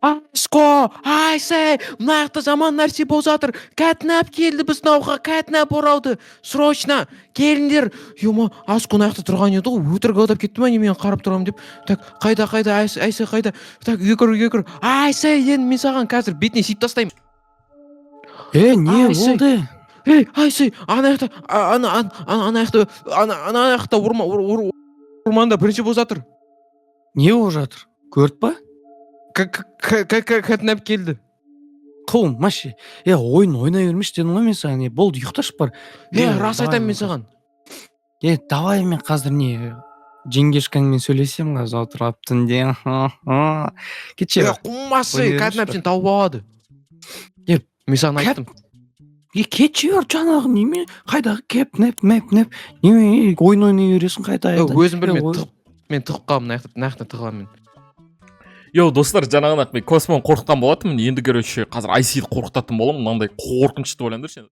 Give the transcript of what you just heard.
Ашко, айсай, мына жақта жаман нәрсе болып жатыр. Кәтнәп келді біздің ауылға, кәтнәп оралды. Срочно, келіңдер. Юма, Ашко мына жақта тұрған еді ғой, өтірік алдап кетті ма, не мен қарап тұрамын деп. Так, қайда, айсай қайда? Так, үйге кір. Айсай, енді мен саған қазір бетіне сүйіп тастаймын. Не Айсай. болды? Айсай, ана жақта орманда бірінші болып жатыр. Не болып жатыр? Көрді ба? Кәтнәп келді. Қуым, маши. Ойын ойнай бермеш дедің ғой мен саған. Болды, ұйықташы бар. Рас айтамын мен саған. Давай мен қазір жеңгешкаңмен сөйлесем қазір отырып түнде. Кетші. Қумасы, кәтнәп сен тауып алады. Мен саған айттым. Кетші бер жаңағы неме? Қайдағы кеп-неп. Неме ойын ойнай бересің қайда? Өзім білмей мен тығып қалым, наяқта тығыламын мен. Достар, жаңағырақ мен космон қорқытқан болатынмын. Енді короче қазір IC-ді қорқытатын боламын. Мынандай қорқынышты ойлаңдаршы.